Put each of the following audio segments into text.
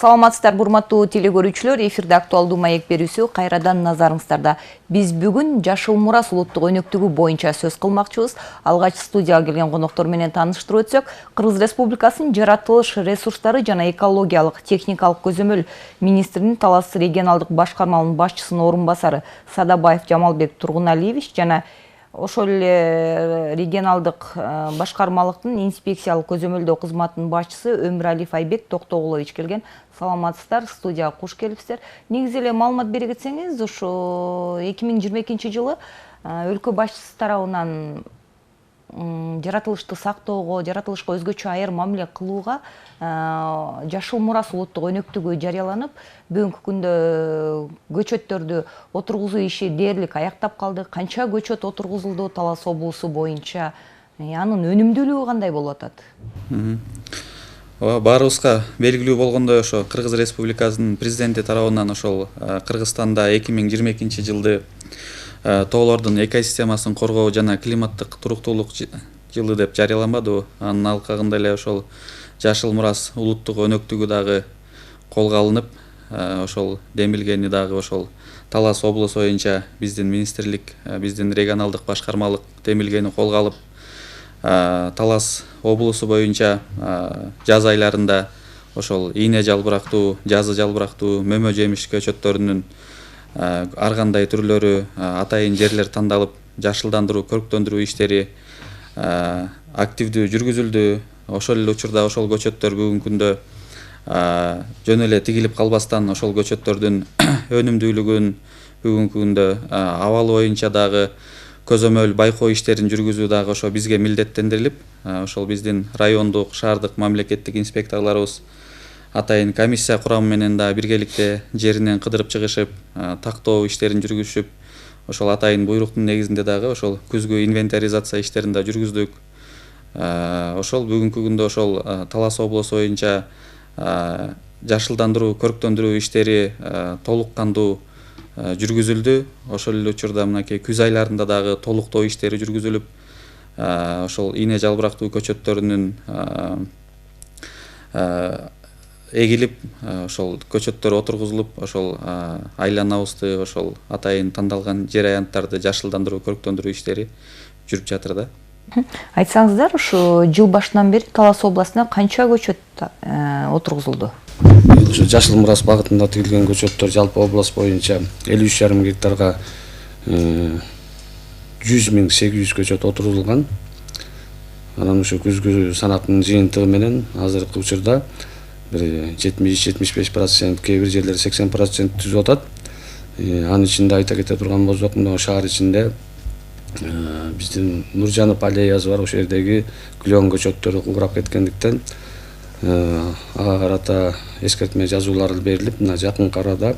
Саламатсыздар, урматтуу телекөрүүчүлөр, эфирде актуалдуу маек берүүсү кайрадан назарыңыздарда. Биз бүгүн Жашыл Мурас улуттук өнөктүгү боюнча сөз кылмакчыбыз. Алгач студияга келген коноктор менен тааныштырып өтсөк, Кыргыз Республикасынын жаратылыш ресурстары жана экологиялык техникалык көзөмөл министринин Талас регионалдык башкармалынын башчысынын орун басары Садабаев Жамалбек Тургуналиевич жана ошол эле регионалдык башкармалыктын инспекциялык көзөмөлдөө кызматынын башчысы Өмүралиев Айбек Токтогулович келген. Саламатсыздар, студияга куш келипсиздер. Негизи эле маалымат бере кетсеңиз, ошо 2022-жылы өлкө башчысы тарабынан жаратылышты сактоого, жаратылышка өзгөчө айыр мамиле кылууга Жашыл Мурас улуттук өнөктүгү жарыяланып, бүгүнкү күндө көчөттөрдү отургузуу иши дээрлик аяктап калды. Канча көчөт отургузулду Талас облусу боюнча? Анын өнүмдүүлүгү кандай болуп атат? Баарыбызга белгилүү болгондой, ошо Кыргыз Республикасынын президенти тарабынан ошол Кыргызстанда 2022-жылды тоолордун экосистемасын коргоо жана климаттык туруктуулук жылы деп жарыяланбады. Анын алкагында эле ошол Жашыл Мурас улуттук өнөктүгү дагы колго алынып, ошол демилгени дагы ошол Талас облусу боюнча биздин министрлик, биздин регионалдык башкармалык демилгени колго алып, Талас облусу боюнча жаз айларында ошол ийне жалбырактуу, жазы жалбырактуу мөмө жемиш көчөттөрүнүн ар кандай түрлөрү, атайын жерлер тандалып, жашылдандыруу, көрктөндүрүү иштери активдүү жүргүзүлдү. Ошол эле учурда ошол көчөттөр бүгүнкү күндө жөн эле тигилип калбастан ошол көчөттөрдүн өнүмдүүлүгүн бүгүнкү күндө абалы боюнча дагы көзөмөл байкоо иштерин жүргүзүү дагы ошо бизге милдеттендирилип, ошол биздин райондук, шаардык, мамлекеттик инспекторлорубуз атайын комиссия курамы менен да биргеликте жеринен кыдырып чыгышып, тактоо иштерин жүргүзүшүп, ошол атайын буйруктун негизинде дагы ошол күзгү инвентаризация иштерин да жүргүздүк. Ошол бүгүнкү күндө ошол Талас облусу боюнча жашылдандыруу, көрктөндүрүү иштери толук кандуу жүргүзүлдү. Ошол эле учурда мынакей күз айларында дагы толуктоо иштери жүргүзүлүп, ошол ийне жалбырактуу көчөттөрүнүн эгилип, ошол көчөттөр отургузулуп, ошол айланабызды, ошол атайын тандалган жер аянттарды жашылдандыруу, көрктөндүрүү иштери жүрүп жатыр да. Айтсаңыздар, ушу жыл башынан бери Талас областына канча көчөт отургузулду? Ушу Жашыл Мурас багытында тигилген көчөттөр жалпы область боюнча 53,5 гектарга 100.800 көчөт отургузулган. Анан ушу күзгү санактын жыйынтыгы менен азыркы учурда бир 70-75%, кээ бир жерлер 80% түзүп атат. Анын ичинде айта кете турган болсок, мына шаар ичинде биздин Нуржанов аллеясы бар, ошол жердеги клен көчөттөрү курап кеткендиктен ага карата эскертме жазуулар берилип, мына жакынкы арада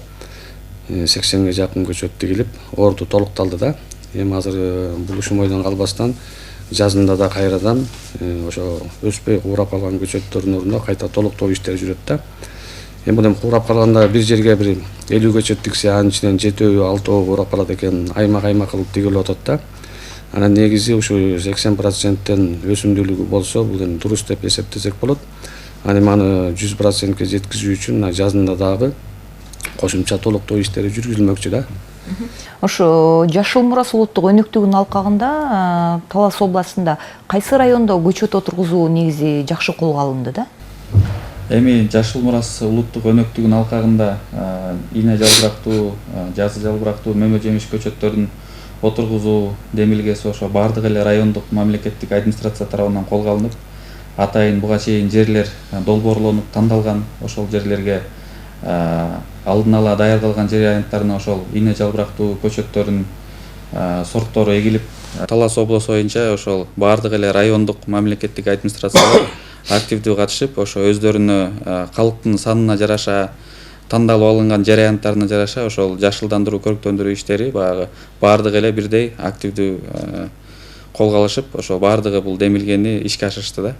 80ге жакын көчөт тигилип, орду толукталды да. Эми азыр бул ушмойдон калбастан жазында да кайрадан ошо өспөй курап калган көчөттөрдүн ордуна кайта толуктоо иштери жүрөт да. Эми мына курап калганда бир жерге бир 50 көчөт тиксе, анын ичинен 7-6 курап калат экен, аймак кылып тигилип атат да. Анан негизи ушу 80%тен өсүмдүүлүгү болсо, бул эми дурус деп эсептесек болот. Анан аны 100%ке жеткизүү үчүн жазында дагы кошумча толуктоо иштери жүргүзүлмөкчү да. Ошо Жашыл Мурас улуттук өнөктүгүнүн алкагында Талас областында кайсы райондо көчөт отургузуу негизи жакшы колго алынды да? Эми Жашыл Мурас улуттук өнөктүгүнүн алкагында ийне жалбырактуу, жазы жалбырактуу мөмө жемиш көчөттөрүн отургузуу демилгеси ошо бардык эле райондук мамлекеттик администрация тарабынан колго алынып, атайын буга чейин жерлер долбоорлонуп тандалган, ошол жерлерге алдын ала даярдалган жер аянттарына ошол ийне жалбырактуу көчөттөрүн сорттору эгилип, Талас облусу боюнча ошол бардык эле райондук мамлекеттик администрациялар активдүү катышып, ошо өздөрүнө калктын санына жараша, тандалып алынган жер аянттарына жараша ошол жашылдандыруу, көрктөндүрүү иштери баягы бардык эле бирдей активдүү колго алышып, ошо бардыгы бул демилгени ишке ашырышты да.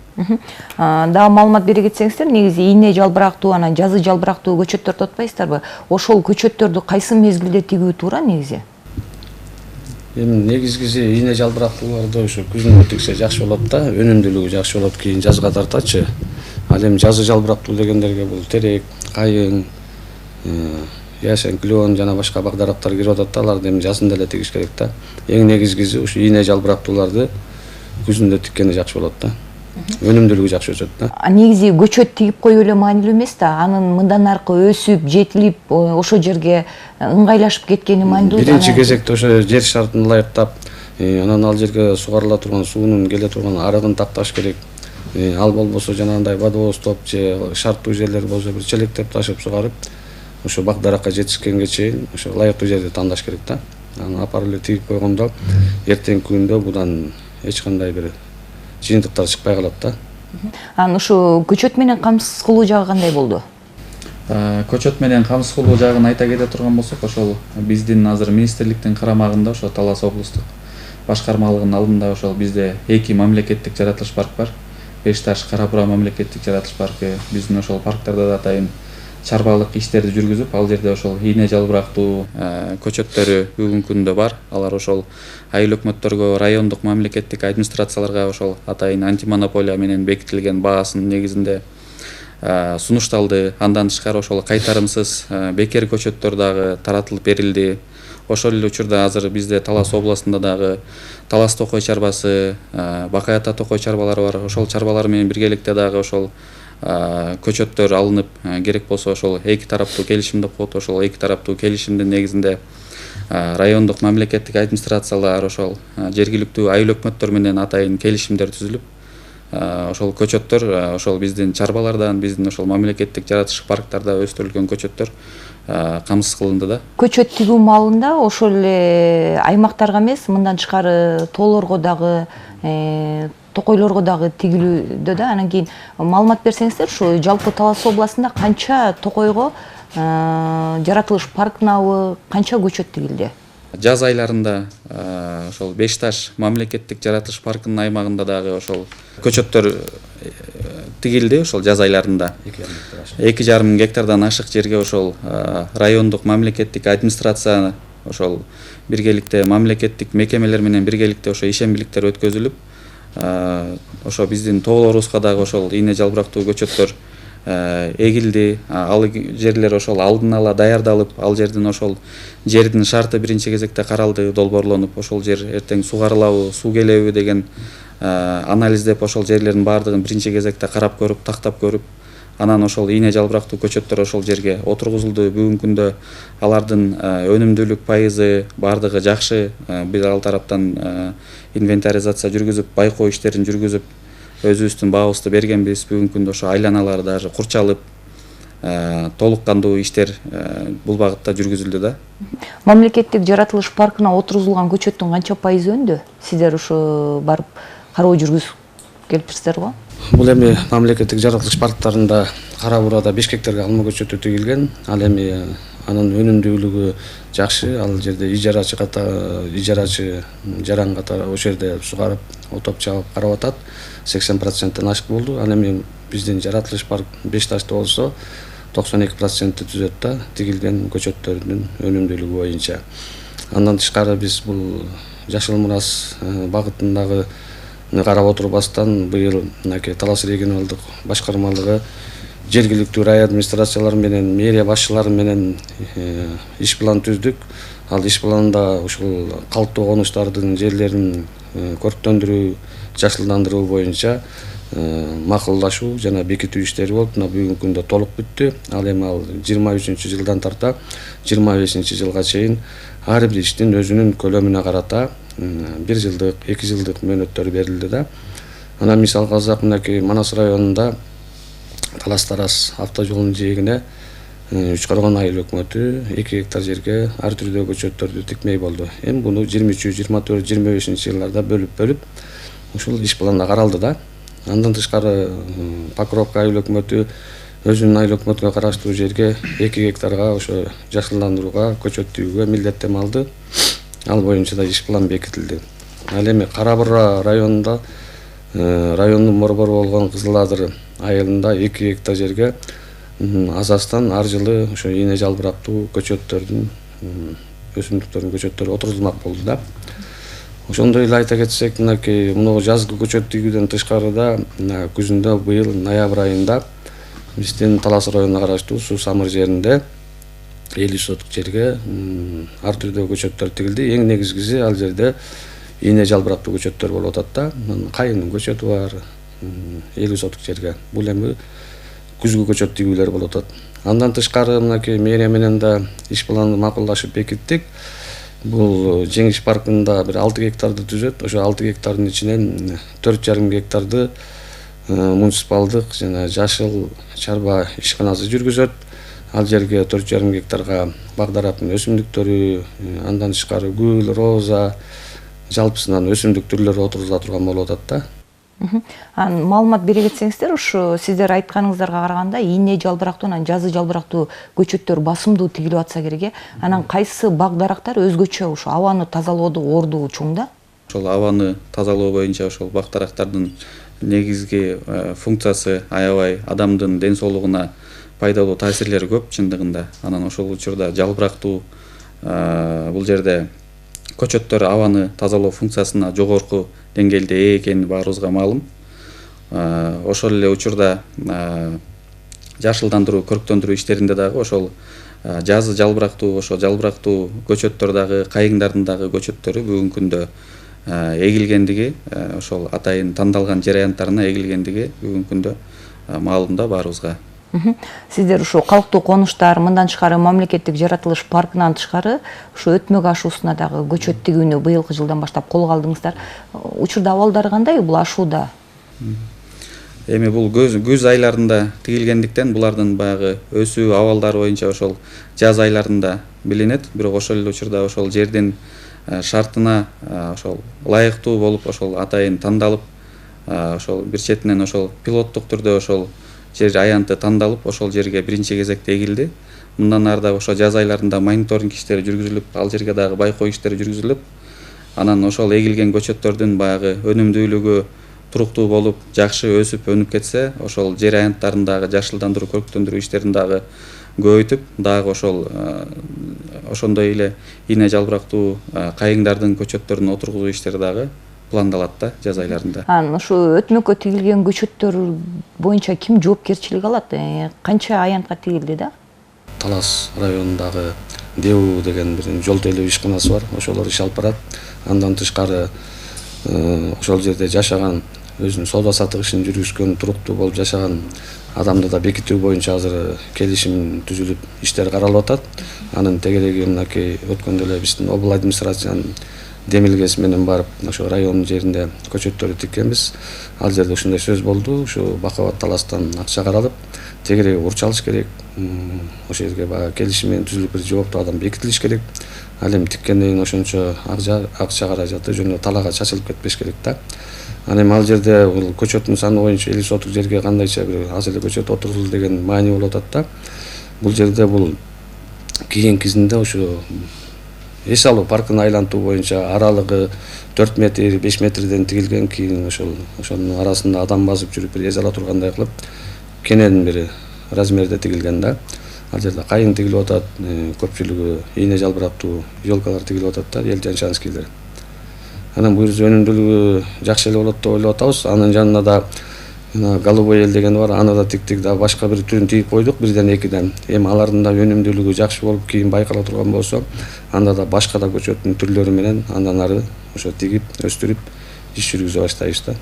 Дагы маалымат бере кетсеңиздер, негизи ийне жалбырактуу, анан жазы жалбырактуу көчөттөрдү атпайсыздарбы? Ошол көчөттөрдү кайсы мезгилде тигүү туура негизи? Эми негизгиси ийне жалбырактууларды ошо күзүнө тиксе жакшы болот да, өнүмдүүлүгү жакшы болот, кийин жазга тартачы. Ал эми жазы жалбырактуу дегендерге бул терек, кайың, яшен, клен жана башка багдарактар кирип атат да, аларды эми жазында эле тигиш керек да. Эң негизгиси ушу ийне жалбырактууларды күзүндө тиккени жакшы болот да. Өнүмдүүлүгү жакшы өсөт да. Негизи көчөт тигип коюу эле маанилүү эмес да, анын мындан аркы өсүп, жетилип, ошо жерге ыңгайлашып кеткени маанилүү. Биринчи кезекте ошо жер шартын ылайыктап, анан ал жерге сугарыла турган суунун келе турган арыгын такташ керек. Ал болбосо жанагындай водостоп же шарттуу жерлер болсо бир челектеп ташып сугарып, ошо багдаракка жетишкенге чейин ошо ылайыктуу жерди тандаш керек да. Аны апарып эле тигип койгондо эртеңки күндө будан эч кандай бир жыйынтыктар чыкпай калат да. Анан ушу көчөт менен камсыз кылуу жагы кандай болду? Көчөт менен камсыз кылуу жагын айта кете турган болсок, ошол биздин азыр министрликтин карамагында ошо Талас облустук башкармалыгынын алдында ошол бизде 2 мамлекеттик жаратылыш парк бар. Бешташ Кара Бура мамлекеттик жаратылыш паркы биздин ошол парктарда да атайын чарбалык иштерди жүргүзүп, ал жерде ошол ийне жалбырактуу көчөттөрү бүгүнкү күндө бар. Алар ошол айыл өкмөттөргө, райондук мамлекеттик администрацияларга ошол атайын антимонополия менен бекитилген баасынын негизинде сунушталды. Андан тышкары ошол кайтарымсыз бекер көчөттөр дагы таратылып берилди. Ошол эле учурда азыр бизде Талас областында дагы Талас Токой чарбасы, Бакай Ата Токой чарбалары бар. Ошол чарбалар менен биргеликте дагы ошол көчөттөр алынып, керек болсо ошол эки тараптуу келишим деп коет. Ошол эки тараптуу келишимдин негизинде райондук мамлекеттик администрациялар ошол жергиликтүү айыл өкмөттөр менен атайын келишимдер түзүлүп, ошол көчөттөр ошол биздин чарбалардан, биздин ошол мамлекеттик жаратылыш парктарда өстүрүлгөн көчөттөр камсыз кылынды да. Көчөт тигүү маалында ошол эле аймактарга эмес, мындан тышкары тоолорго дагы, токойлорго дагы тигилүүдө да. Анан кийин маалымат берсеңиздер, ушу жалпы Талас областында канча токойго жаратылыш паркына канча көчөт тигилди? Жаз айларында ошол Бешташ мамлекеттик жаратылыш паркынын аймагында дагы ошол көчөттөр тигилди. Ошол жаз айларында 2,5 гектардан ашык жерге ошол райондук мамлекеттик администрация ошол биргеликте мамлекеттик мекемелер менен биргеликте ошо ишембиликтер өткөзүлүп, ошо биздин тоолорубузга дагы ошол ийне жалбырактуу көчөттөр эгилди. Ал жерлер ошол алдын ала даярдалып, ал жердин ошол жердин шарты биринчи кезекте каралды, долбоорлонуп, ошол жер эртең сугарылабы, суу келеби деген анализдеп, ошол жерлердин баардыгын биринчи кезекте карап көрүп, тактап көрүп, анан ошол ийне жалбырактуу көчөттөр ошол жерге отургузулду. Бүгүнкү күндө алардын өнүмдүүлүк пайызы баардыгы жакшы. Биз ал тараптан инвентаризация жүргүзүп, байкоо иштерин жүргүзүп, өзүбүздүн баабызды бергенбиз. Бүгүнкү күндө ошо айланалар даже курчалып, толук кандуу иштер бул багытта жүргүзүлдү да. Мамлекеттик жаратылыш паркына отургузулган көчөттүн канча пайызы өндү? Сиздер ушу барып кароо жүргүзүп келипсиздер го? Бул эми мамлекеттик жаратылыш парктарында Кара Бурада 5 гектарга алма көчөтү тигилген. Ал эми анын өнүмдүүлүгү жакшы. Ал жерде ижарачы жаран катары ошол жерде сугарып, отоп чабып карап атат. 80%-тен ашык болду. Ал эми биздин жаратылыш парк Бешташта болсо 92%-ти түзөт да, тигилген көчөттөрдүн өнүмдүүлүгү боюнча. Андан тышкары биз бул Жашыл Мурас багытындагы карап отурбастан быйыл мынакей Талас регионалдык башкармалыгы жергиликтүү рай администрациялары менен, мэрия башчылары менен иш план түздүк. Ал иш планда ушул калктуу конуштардын жерлерин көрктөндүрүү, жашылдандыруу боюнча макулдашуу жана бекитүү иштери болуп, бүгүнкү күндө толук бүттү. Ал эми ал 23-жылдан тарта 25-жылга чейин ар бир иштин өзүнүн көлөмүнө карата 1 жылдык, 2 жылдык мөөнөттөр берилди да. Анан мисалга алсак, мынакей Манас районунда Талас-Тарас автожолунун жээгине 3 Коргон айыл өкмөтү 2 гектар жерге ар түрдүү көчөттөрдү тикмей болду. Эми буну 23, 24, 25-жылдарда бөлүп ушул иш планда каралды да. Андан тышкары Покровка айыл өкмөтү өзүнүн айыл өкмөтүнө караштуу жерге 2 гектарга ошо жашылдандырууга, көчөт тигүүгө милдеттеме алды. Ал боюнча да иш план бекитилди. Ал эми Кара Бура районунда райондун борбору болгон Кызыл Адыр айылында 2 гектар жерге азастан ар жылы ошо ийне жалбырактуу көчөттөрдүн, өсүмдүктөрдүн көчөттөрү отурулмак болду да. Ошондой эле айта кетсек, мынакей мына жазгы көчөт тигүүдөн тышкары да күзүндө быйыл ноябрь айында биздин Талас районуна караштуу Суу Самыр жеринде 50 соток жерге ар түрдүү көчөттөр тигилди. Эң негизгиси ал жерде ийне жалбырактуу көчөттөр болуп атат да. Кайындын көчөтү бар 50 соток жерге. Бул эми күзгү көчөт тигүүлөр болуп атат. Андан тышкары мынакей мэрия менен да иш планды макулдашып бекиттик. Бул Жеңиш паркында бир 6 гектарды түзөт. Ошо 6 гектардын ичинен 4,5 гектарды муниципалдык жана жашыл чарба ишканасы жүргүзөт. Ал жерге 4,5 гектарга багдараттын өсүмдүктөрү, андан тышкары гүл, роза, жалпысынан өсүмдүк түрлөрү отурузула турган болуп атат да. Маалымат бере кетсеңиздер, ушу сиздер айтканыңыздарга караганда ийне жалбырактуу, анан жазы жалбырактуу көчөттөр басымдуу тигилип атса керек. Анан кайсы бак дарактар өзгөчө ушу абаны тазалоодо орду чоң да? Ошол абаны тазалоо боюнча ошол бак дарактардын негизги функциясы аябай адамдын ден соолугуна пайдалуу таасирлери көп чындыгында. Анан ошол учурда жалбырактуу бул жерде көчөттөр абаны тазалоо функциясына жогорку деңгээлде экени баарыбызга маалым. Ошол эле учурда жашылдандыруу, көрктөндүрүү иштеринде дагы ошол жазы жалбырактуу, ошо жалбырактуу көчөттөр дагы, кайыңдардын дагы көчөттөрү бүгүнкү күндө эгилгендиги, ошол атайын тандалган жер аянттарына эгилгендиги бүгүнкү күндө маалым да баарыбызга. Сиздер ушу калктуу конуштар, мындан тышкары мамлекеттик жаратылыш паркынан тышкары ушу өтмөк ашуусуна дагы көчөт тигүүнү быйылкы жылдан баштап колго алдыңыздар. Учурда абалдары кандай бул ашууда? Эми бул күз айларында тигилгендиктен булардын баягы өсүү абалдары боюнча ошол жаз айларында билинет. Бирок ошол эле учурда ошол жердин шартына ошол ылайыктуу болуп, ошол атайын тандалып, ошол бир четинен ошол пилоттук түрдө ошол жер аянты тандалып, ошол жерге биринчи кезекте эгилди. Мындан ары да ошо жаз айларында мониторинг иштери жүргүзүлүп, ал жерге дагы байкоо иштери жүргүзүлүп, анан ошол эгилген көчөттөрдүн баягы өнүмдүүлүгү туруктуу болуп, жакшы өсүп, өнүп кетсе, ошол жер аянттарындагы жашылдандыруу, көрктөндүрүү иштерин дагы көбөйтүп, дагы ошондой эле ийне жалбырактуу кайыңдардын көчөттөрүн отургузуу иштери дагы пландалат да жаз айларында. Ушу өтмөккө тигилген көчөттөр боюнча ким жоопкерчилик алат? Канча аянтка тигилди да? Талас районундагы ДЭУ деген бир жол тейлөө ишканасы бар. Ошолор иш алып барат. Андан тышкары ошол жерде жашаган, өзүнүн соода сатык ишин жүргүзгөн, туруктуу болуп жашаган адамды да бекитүү боюнча азыр келишим түзүлүп, иштер каралып атат. Анын тегереги мынакей өткөндө эле биздин обл администрациянын демилгеси менен барып, ошо райондун жеринде көчөттөрдү тиккенбиз. Ал жерде ушундай сөз болду, ушу Бакабат Таластан акча каралып, тегереги урчу алыш керек. Ошол жерге баягы келишим менен түзүлүп бир жооптуу адам бекитилиш керек. Ал эми тиккенден кийин ошончо акча каражаты жөн эле талаага чачылып кетпеш керек да. Анан эми ал жерде бул көчөттүн саны боюнча 50 соток жерге кандайча бир аз эле көчөт отурулду деген маани болуп атат да. Бул жерде бул кийинки изинде ошо эс алуу паркын айлантуу боюнча аралыгы 4 метр, 5 метрден тигилген, кийин ошонун арасында адам басып жүрүп бир эс ала тургандай кылып кенен бир размерде тигилген да. Ал жерде кайың тигилип атат, көпчүлүгү ийне жалбырактуу елкалар тигилип атат да, елтяншанскийлер. Анан бул өнүмдүүлүгү жакшы эле болот деп ойлоп атабыз. Анын жанына да голубой эл деген бар, аны да тиктик, да башка бир түрүн тигип койдук, бирден экиден. Эми алардын да өнүмдүүлүгү жакшы болуп кийин байкала турган болсо, анда да башка да көчөттүн түрлөрү менен андан ары ошо тигип, өстүрүп иш жүргүзө баштайбыз да.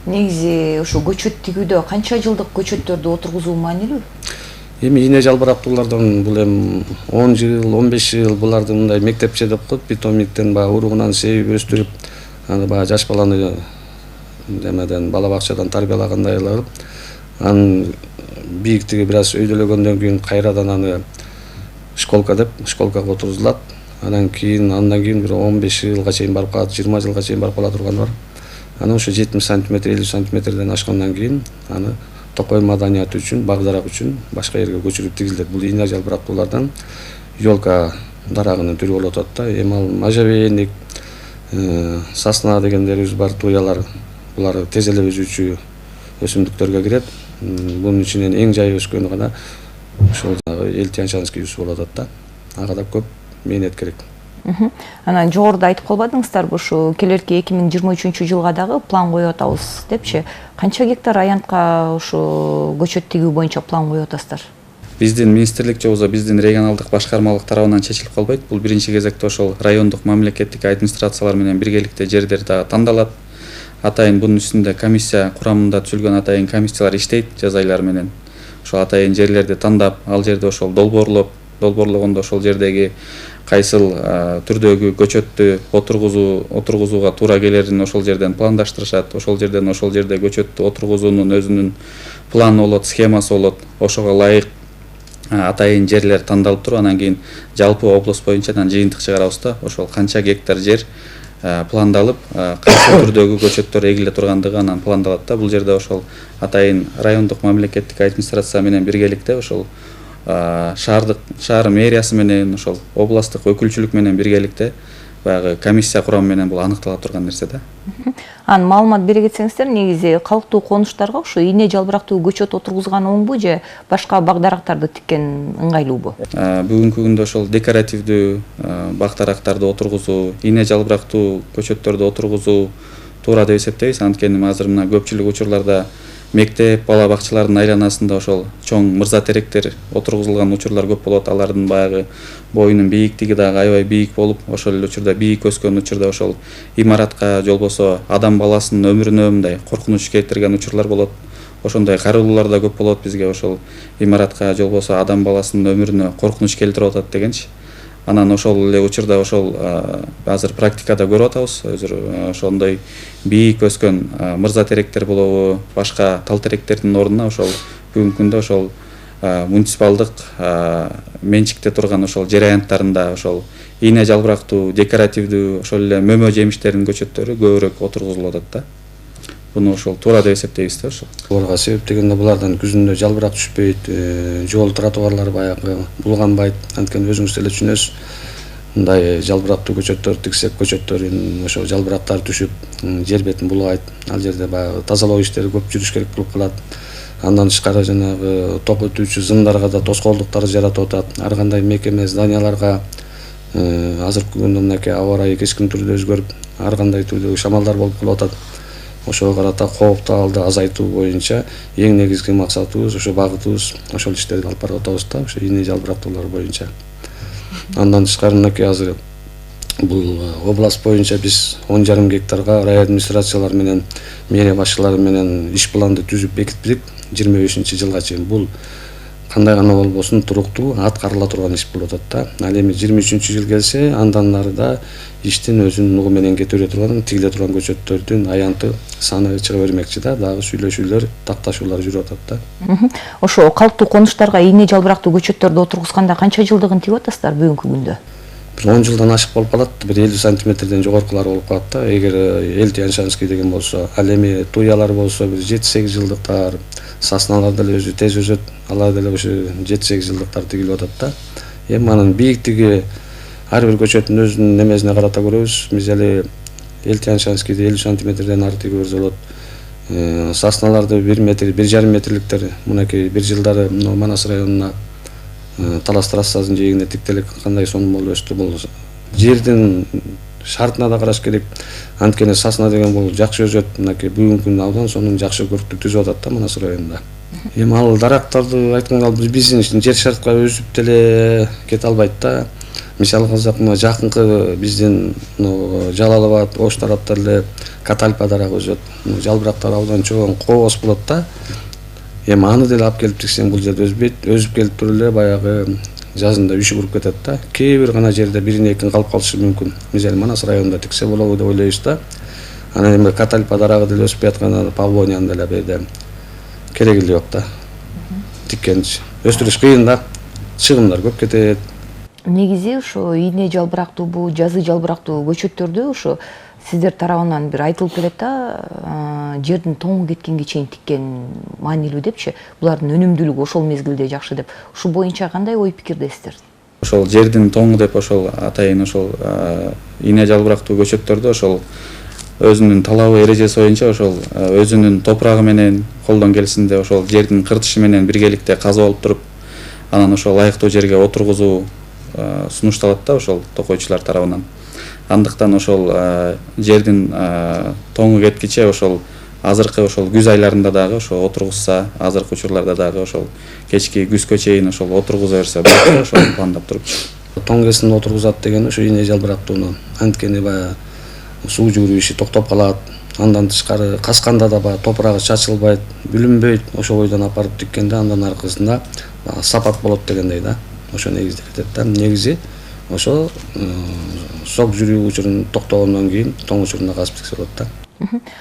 Негизи ушу көчөт тигүүдө канча жылдык көчөттөрдү отургузуу маанилүү? Эми ийне жалбырактуулардан бул эми 10 жыл, 15 жыл буларды мындай мектепче деп коет, питомниктен баягы уругунан сээбип өстүрүп, аны баягы жаш баланы демеден бала бакчадан тарбиялагандай кылып, анын бийиктиги бир аз өйдөлөгөндөн кийин кайрадан аны школкага отургузулат. Андан кийин бир 15 жылга чейин барып калат, 20 жылга чейин барып кала турган бар. Анан ошо 70 см, 50 см ашкандан кийин аны токой маданияты үчүн, бак дарак үчүн башка жерге көчүрүп тигилет. Бул ийне жалбырактуулардан елка дарагынын түрү болуп атат да. Эми ал можжевельник, сосна дегендерибиз бар, туялар, булар тез эле өсүүчү өсүмдүктөргө кирет. Бунун ичинен эң жай өскөнү гана ошол эл тянь-шанский болуп атат да. Ага да көп мээнет керек. Анан жогоруда айтып калбадыңыздарбы ушу келерки 2023 жылга дагы план коюп атабыз депчи? Канча гектар аянтка ушу көчөт тигүү боюнча план коюп атасыздар? Биздин министрлик же болбосо биздин регионалдык башкармалык тарабынан чечилип калбайт. Бул биринчи кезекте ошол райондук мамлекеттик администрациялар менен биргеликте жерлер дагы тандалат. Атайын бунун үстүндө комиссия курамында түзүлгөн атайын комиссиялар иштейт жаз айлары менен. Ошол атайын жерлерди тандап, ал жерде ошол долбоорлогондо ошол жердеги кайсыл түрдөгү көчөттү отургузууга туура келерин ошол жерден пландаштырышат. Ошол жерде көчөттү отургузуунун өзүнүн планы болот, схемасы болот. Ошого ылайык атайын жерлер тандалып туруп, анан кийин жалпы область боюнча анан жыйынтык чыгарабыз да, ошол канча гектар жер пландалып, кайсы түрдөгү көчөттөр эгиле тургандыгы анан пландалат да. Бул жерде ошол атайын райондук мамлекеттик администрация менен биргеликте ошол шаар мэриясы менен ошол областтык өкүлчүлүк менен биргеликте баягы комиссия курамы менен бул аныктала турган нерсе да. Анан маалымат бере кетсеңиздер, негизи калктуу конуштарга ушу ийне жалбырактуу көчөт отургузган оңбу же башка бак дарактарды тиккен ыңгайлуубу? Бүгүнкү күндө ошол декоративдүү бак дарактарды отургузуу, ийне жалбырактуу көчөттөрдү отургузуу туура деп эсептейбиз. Анткени азыр мына көпчүлүк учурларда мектеп, бала бакчалардын айланасында ошол чоң мырза теректер отургузулган учурлар көп болот. Алардын баягы боюнун бийиктиги дагы аябай бийик болуп, ошол эле учурда бийик өскөн учурда ошол имаратка же болбосо адам баласынын өмүрүнө мындай коркунуч келтирген учурлар болот. Ошондой кайрылуулар да көп болот бизге, ошол имаратка же болбосо адам баласынын өмүрүнө коркунуч келтирип атат дегенчи. Анан ошол эле учурда ошол азыр практикада көрүп атабыз. Өзүр ошондой бийик өскөн мырза теректер болобу, башка тал теректердин ордуна ошол бүгүнкү күндө ошол муниципалдык менчикте турган ошол жер аянттарында ошол ийне жалбырактуу, декоративдүү, ошол эле мөмө жемиштердин көчөттөрү көбүрөөк отургузулуп атат да. Буну ошол туура деп эсептейбиз да ошол. Буларга себеп дегенде булардан күзүндө жалбырак түшпөйт, жол тротуарлар баягы булганбайт. Анткени өзүңүз эле түшүнөсүз. Мындай жалбырактуу көчөттөр тиксек көчөттөрүн ошол жалбырактар түшүп, жер бетин булгайт. Ал жерде баягы тазалоо иштери көп жүрүш керек болуп калат. Андан тышкары жанагы ток өтүүчү зымдарга да тоскоолдуктар жаратып атат. Ар кандай мекеме, зданияларга азыркы күндө мынакей аба ырайы кескин түрдө өзгөрүп, ар кандай түрдөгү шамалдар болуп калып атат. Ошого карата коопталды азайтуу боюнча эң негизги максатыбыз, ошо багытыбыз ошол иштерди алып барып атабыз да, ошо ийне жалбырактуулар боюнча. Андан тышкары мынакей азыр бул область боюнча биз 10,5 гектарга район администрациялар менен, мэрия башчылары менен иш планды түзүп бекиттик 25-жылга чейин. Бул кандай гана болбосун туруктуу аткарыла турган иш болуп атат да. Ал эми 23-жыл келсе, андан нары да иштин өзүнүн нугу менен кете бере турган, тигиле турган көчөттөрдүн аянты саны чыга бермекчи да, дагы сүйлөшүүлөр, такташуулар жүрүп атат да. Ошо калктуу конуштарга ийне жалбырактуу көчөттөрдү отургузганда канча жылдыгын тигип атасыздар бүгүнкү күндө? Бир 10 жылдан ашык болуп калат, бир 50 сантиметрден жогоркулар болуп калат да. Эгер Эл-Тяньшанский деген болсо, ал эми туялар болсо бир 7-8 жылдыктар, сосналар деле өзү тез өсөт, алар деле ошо 7-8 жылдыктар тигилип атат да. Эми анын бийиктиги ар бир көчөттүн өзүнүн немесине карата көрөбүз. Биз эле Эл-Тяньшанскийди 50 сантиметрден ары тигип берсе болот. Сосналарды 1 метр, 1,5 метрликтер мынакей бир жылдары Манас районуна Талас трассасынын жээгине тиктелик кандай сонун болуп өстү. Бул жердин шартына да караш керек. Анткени сосна деген бул жакшы өсөт, мынакей бүгүнкү күндө абдан сонун жакшы көрктү түзүп атат да Манас районунда. Эми ал дарактарды айтканда биздин жер шартка өсүп деле кете албайт да. Мисалы кылсак, мына жакынкы биздин Жалал абад, Ош тараптар эле катальпа дарагы өсөт. Жалбырактар абдан чоң, кооз болот да. Эми аны деле алып келип тиксең бул жерде өсбөйт, өсүп келип туруп эле баягы жазында үшүп уруп кетет да. Кээ бир гана жерде бирин экин калып калышы мүмкүн. Мисалы Манас районунда тиксе болобу деп ойлойбуз да. Анан эми катальпа дарагы деле өсүп жаткан Павлониянын деле берде кереги эле жок да. Тиккенчи өстүрүш кыйын да. Чыгымдар көп кетет. Негизи ошо ийне жалбырактуу, жазы жалбырактуу көчөттөрдү ошо сиздер тарабынан бир айтылып келет да, жердин тоңу кеткенге чейин тиккен маанилүү депчи. Булардын өнүмдүүлүгү ошол мезгилде жакшы деп. Ушу боюнча кандай ой пикирдесиздер? Ошол жердин тоңу деп ошол атайын ошол ийне жалбырактуу көчөттөрдү ошол өзүнүн талабы эрежеси боюнча ошол өзүнүн топурагы менен колдон келсинде ошол жердин кыртышы менен биргеликте казып алып туруп, анан ошол ылайыктуу жерге отургузуу сунушталат да ошол токойчулар тарабынан. Андыктан ошол жердин тоңу кеткиче ошол азыркы ошол күз айларында дагы ошо отургузса, азыркы учурларда дагы ошол кечки күзгө чейин ошол отургуза берсе болот, ошол пландап турупчу. Тоң кезинде отургузат деген ушу ине жалбырактууну. Анткени баягы суу жүрүү иши токтоп калат. Андан тышкары касканда да баягы топурагы чачылбайт, бүлүнбөйт. Ошол бойдон апарып тиккенде андан аркысында сапат болот дегендей да. Ошо негизде кетет да. Негизи ошо сок жүрүү учурун токтогондон кийин тоң учуруна казып тиксе болот да.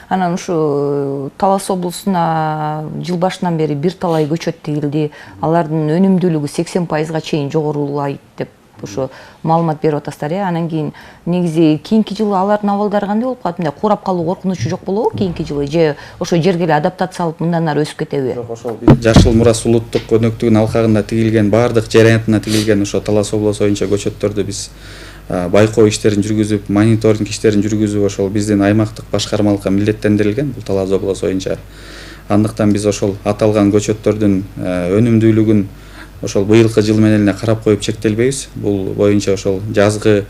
Анан ушу Талас облусуна жыл башынан бери бир талай көчөт тигилди. Алардын өнүмдүүлүгү 80%га чейин жогорулайт деп ошо маалымат берип атасыздар. Анан кийин негизи кийинки жылы алардын абалдары кандай болуп калат? Мындай курап калуу коркунучу жок болобу кийинки жылы? Же ошо жерге эле адаптацияланып мындан ары өсүп кетеби? Жок, ошол Жашыл Мурас улуттук өнөктүгүнүн алкагында тигилген, баардык жер аянтына тигилген ошо Талас облусу боюнча көчөттөрдү биз байкоо иштерин жүргүзүп, мониторинг иштерин жүргүзүп, ошол биздин аймактык башкармалыкка милдеттендирилген бул Талас облусу боюнча. Андыктан биз ошол аталган көчөттөрдүн өнүмдүүлүгүн ошол быйылкы жыл менен эле карап коюп чектелбейбиз. Бул боюнча ошол жазгы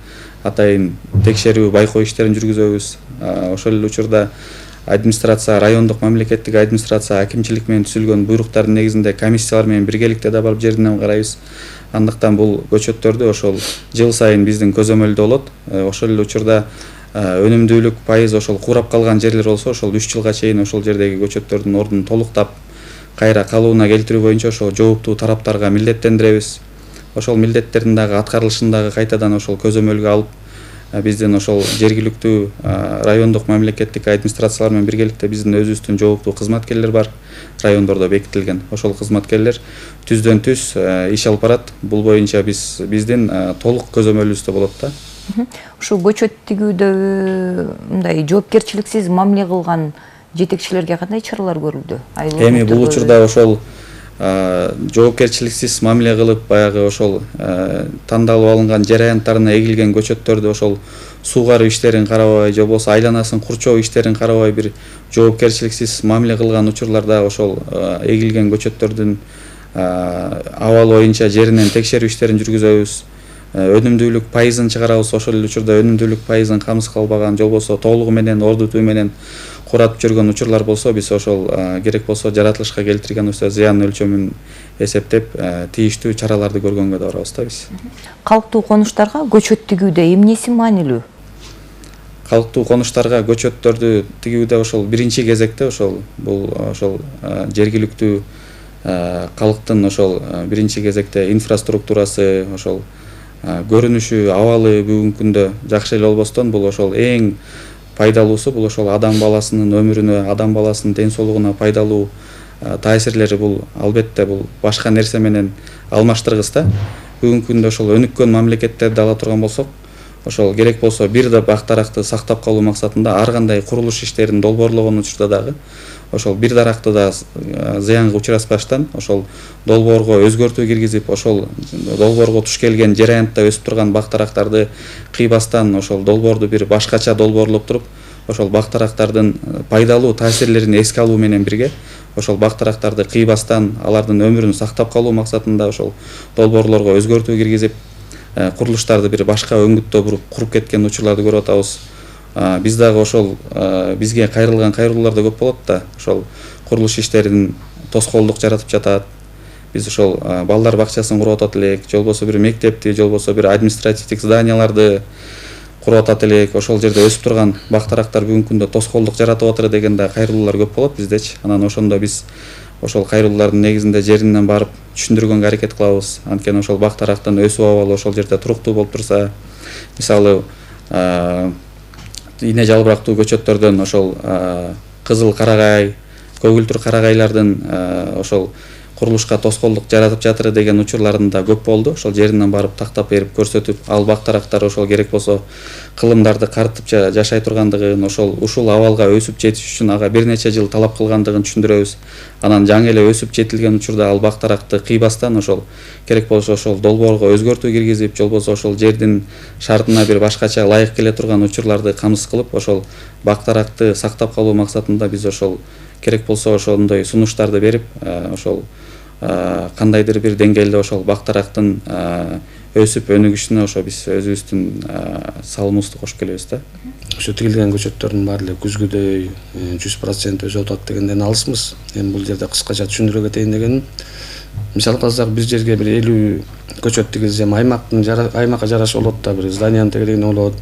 атайын текшерүү, байкоо иштерин жүргүзөбүз. Ошол эле учурда администрация, райондук мамлекеттик администрация акимчилик менен түзүлгөн буйруктардын негизинде комиссиялар менен биргеликте да барып жеринен карайбыз. Андыктан бул көчөттөрдү ошол жыл сайын биздин көзөмөлдө болот. Ошол эле учурда өнүмдүүлүк пайыз ошол курап калган жерлер болсо, ошол 3 жылга чейин ошол жердеги көчөттөрдүн ордун толуктап кайра калууна келтирүү боюнча ошол жооптуу тараптарга милдеттендиребиз. Ошол милдеттердин дагы аткарылышын дагы кайтадан ошол көзөмөлгө алып, биздин ошол жергиликтүү райондук мамлекеттик администрациялар менен биргеликте биздин өзүбүздүн жооптуу кызматкерлер бар, райондордо бекитилген. Ошол кызматкерлер түздөн түз иш алып барат. Бул боюнча биздин толук көзөмөлүбүздө болот да. Ушу көчөт тигүүдө мындай жоопкерчиликсиз мамиле кылган жетекчилерге кандай чаралар көрүлдү? Эми бул учурда ошол жоопкерчиликсиз мамиле кылып, баягы ошол тандалып алынган жер аянттарына эгилген көчөттөрдү ошол суугаруу иштерин карабай, же болбосо айланасын курчоо иштерин карабай бир жоопкерчиликсиз мамиле кылган учурларда ошол эгилген көчөттөрдүн абалы боюнча жеринен текшерүү иштерин жүргүзөбүз. Өнүмдүүлүк пайызын чыгарабыз. Ошол эле учурда өнүмдүүлүк пайызын камсыз калбаган, же болбосо толугу менен ордутуу менен куратып жүргөн учурлар болсо, биз ошол керек болсо жаратылышка келтирген зыян өлчөмүн эсептеп, тийиштүү чараларды көргөнгө да барабыз да биз. Калктуу конуштарга көчөт тигүүдө эмнеси маанилүү? Калктуу конуштарга көчөттөрдү тигүүдө ошол биринчи кезекте ошол бул ошол жергиликтүү калктын ошол биринчи кезекте инфраструктурасы, ошол көрүнүшү, абалы бүгүнкү күндө жакшы эле болбостон, бул ошол эң пайдалуусу, бул ошол адам баласынын өмүрүнө, адам баласынын ден соолугуна пайдалуу таасирлери бул албетте бул башка нерсе менен алмаштыргыс да. Бүгүнкү күндө ошол өнүккөн мамлекеттерди ала турган болсок, ошол керек болсо бир да бактаракты сактап калуу максатында ар кандай курулуш иштерин долбоорлогон учурда дагы ошол бир даракты да зыянга учураспаштан ошол долбоорго өзгөртүү киргизип, ошол долбоорго туш келген жер аянтта өсүп турган бактарактарды кыйбастан ошол долбоорду бир башкача долбоорлоп туруп, ошол бактарактардын пайдалуу таасирлерин эске алуу менен бирге ошол бактарактарды кыйбастан алардын өмүрүн сактап калуу максатында ошол долбоорлорго өзгөртүү киргизип, курулуштарды бир башка өңгүттө буруп куруп кеткен учурларды көрүп атабыз. Биз дагы ошол бизге кайрылган кайрылуулар да көп болот да. Ошол курулуш иштерин тоскоолдук жаратып жатат. Биз ошол балдар бакчасын куруп атат элек, же болбосо бир мектепти, же болбосо бир административдик зданияларды куруп атат элек. Ошол жерде өсүп турган бактарактар бүгүнкү күндө тоскоолдук жаратып атыр деген да кайрылуулар көп болот биздечи. Анан ошондо биз ошол кайрылуулардын негизинде жеринен барып түшүндүргөнгө аракет кылабыз. Анткени ошол бактарактын өсүү абалы ошол жерде туруктуу болуп турса, мисалы ине жалбырактуу көчөттөрдөн ошол кызыл карагай, көгүлтүр карагайлардын ошол курулушка тоскоолдук жаратып жатыр деген учурларын да көп болду. Ошол жеринен барып тактап берип көрсөтүп, ал бактарактар ошол керек болсо кылымдарды карытып жашай тургандыгын, ушул абалга өсүп жетиш үчүн ага бир нече жыл талап кылгандыгын түшүндүрөбүз. Анан жаңы эле өсүп жетилген учурда ал бактаракты кыйбастан ошол керек болсо ошол долбоорго өзгөртүү киргизип, же болбосо ошол жердин шартына бир башкача ылайык келе турган учурларды камсыз кылып, ошол бактаракты сактап калуу максатында биз ошол керек болсо ошондой сунуштарды берип, ошол кандайдыр бир деңгээлде ошол бактарактын өсүп өнүгүшүнө ошо биз өзүбүздүн салымыбызды кошуп келебиз да. Ошо тигилген көчөттөрдүн баары эле күзгүдөй 100% өзүп атат дегенден алысмыз. Эми бул жерде кыскача түшүндүрө кетейин дегеним, мисалга алсак бир жерге бир 50 көчөт тигилсе аймакка жараша болот да, бир зданияны тегелегине болот.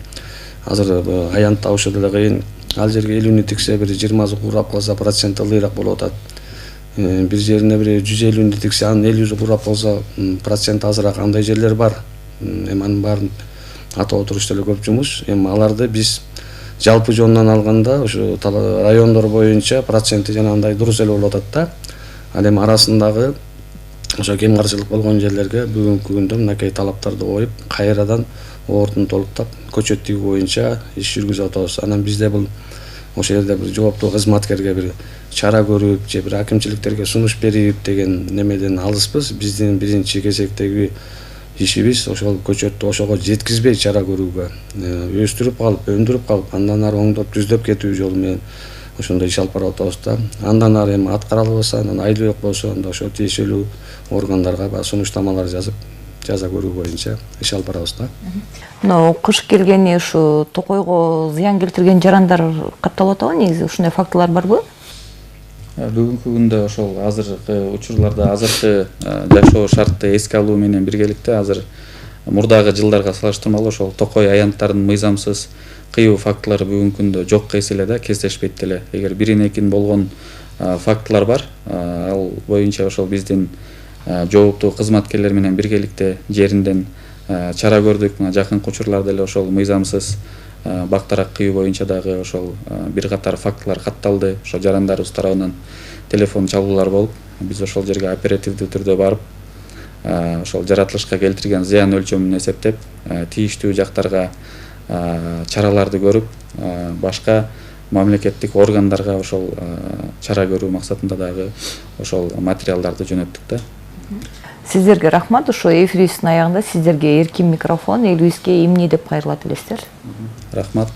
Азыр аянт табышы деле кыйын. Ал жерге 50-ни тиксе бир 20-сы курап калса проценти ылдыйраак болуп атат. Бир жерине бир 150-ни тиксе анын 50-си курап калса процент азыраак, андай жерлер бар. Эми анын баарын атап отуруш деле көп жумуш. Эми аларды биз жалпы жонунан алганда ошо райондор боюнча проценти жанагындай дурус эле болуп атат да. Ал эми арасындагы ошо кем карчылык болгон жерлерге бүгүнкү күндө мынакей талаптарды коюп, кайрадан ордун толуктап көчөт тигүү боюнча иш жүргүзүп атабыз. Анан бизде бул ошол жерде бир жооптуу кызматкерге бир чара көрүп же бир акимчиликтерге сунуш берип деген немеден алыспыз. Биздин биринчи кезектеги ишибиз ошол көчөттү ошого жеткизбей чара көрүүгө, өстүрүп калып, өндүрүп калып, андан ары оңдоп, түздөп кетүү жолу менен ошондой иш алып барып атабыз да. Андан ары эми аткара албаса, анан айлабек болсо, анда ошо тиешелүү органдарга баягы сунуштамалар жазып, жаза көрүү боюнча иш алып барабыз да. Мына кыш келгени ушу токойго зыян келтирген жарандар катталып атабы негизи? Ушундай фактылар барбы? Бүгүнкү күндө ошол азыркы учурларда азыркы жашоо шартты эске алуу менен биргеликте азыр мурдагы жылдарга салыштырмалуу ошол токой аянттардын мыйзамсыз кыюу фактылары бүгүнкү күндө жокко эс эле да, кездешпейт деле. Эгер бирин-экин болгон фактылар бар, ал боюнча ошол биздин жооптуу кызматкерлер менен биргеликте жеринден чара көрдүк. Мына жакынкы учурларда эле ошол мыйзамсыз бактарак кыюу боюнча дагы ошол бир катар фактылар катталды. Ошо жарандарыбыз тарабынан телефон чалуулар болуп, биз ошол жерге оперативдүү түрдө барып, ошол жаратылышка келтирген зыян өлчөмүн эсептеп, тийиштүү жактарга чараларды көрүп, башка мамлекеттик органдарга ошол чара көрүү максатында дагы ошол материалдарды жөнөттүк да. Сиздерге рахмат. Ошо эфирибиздин аягында сиздерге эркин микрофон, элибизге эмне деп кайрылат элестер? Рахмат.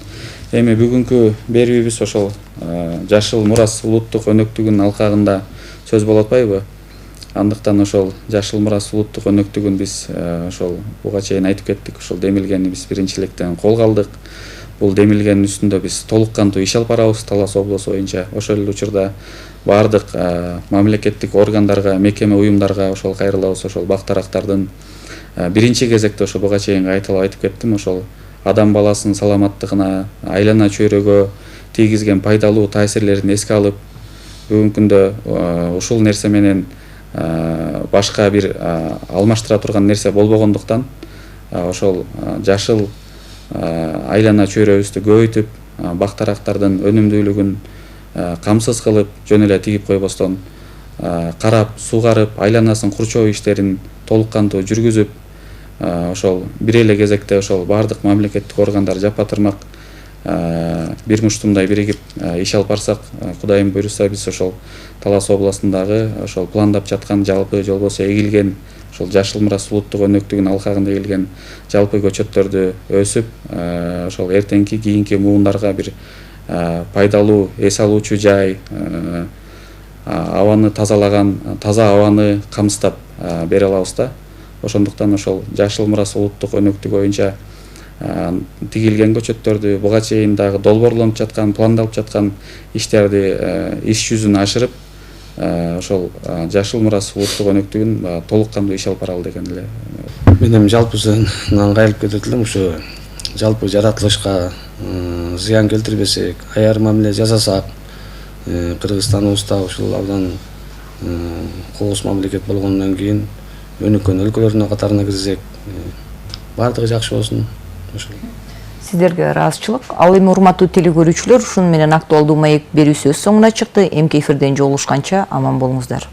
Эми бүгүнкү берүүбүз ошол жашыл мурас улуттук өнөктүгүнүн алкагында сөз болуп атпайбы? Андыктан ошол жашыл мурас улуттук өнөктүгүн биз ошол буга чейин айтып кеттик, ошол демилгени биз биринчи электен колго алдык. Бул демилгенин үстүндө биз толук кандуу иш алып барабыз Талас облусу боюнча. Ошол эле учурда баардык мамлекеттик органдарга, мекеме уюмдарга ошол кайрылабыз. Ошол бактарактардын биринчи кезекте ошо буга чейин айтып кеттим, ошол адам баласынын саламаттыгына, айлана чөйрөгө тийгизген пайдалуу таасирлерин эске алып, бүгүнкү күндө ушул нерсе менен башка бир алмаштыра турган нерсе болбогондуктан ошол жашыл айлана чөйрөбүздү көбөйтүп, бактарактардын өнүмдүүлүгүн камсыз кылып, жөн эле тигип койбостон карап, суугарып, айланасын курчоо иштерин толук кандуу жүргүзүп, ошол бир эле кезекте ошол баардык мамлекеттик органдар жапа-тырмак бир муштумдай биригип иш алып барсак, Кудайым буйруса, биз ошол Талас областындагы ошол пландап жаткан жалпы же болбосо эгилген ошол жашыл мурас улуттук өнөктүгүнүн алкагында эгилген жалпы көчөттөрдү өсүп, ошол эртеңки кийинки муундарга бир пайдалуу эс алуучу жай, абаны тазалаган, таза абаны камсыздап бере алабыз да. Ошондуктан ошол жашыл мурас улуттук өнөктүгү боюнча тигилген көчөттөрдү, буга чейин дагы долбоорлонуп жаткан, пландалып жаткан иштерди иш жүзүн ашырып, ошол жашыл мурас улуттук өнөктүгүн толук кандуу иш алып баралы деген эле. Мен эми жалпысынан кайрылып кетет элем, ошо жалпы жаратылышка зыян келтирбесек, аяр мамиле жасасак, Кыргызстаныбызда ушул абдан кооз мамлекет болгондон кийин өнүккөн өлкөлөрдүн катарына кирсек, баардыгы жакшы болсун. Сиздерге ыраазычылык. Ал эми урматтуу телекөрүүчүлөр, ушуну менен актуалдуу маек берүүсү өз соңуна чыкты. Эмки эфирден жолугушканча аман болуңуздар.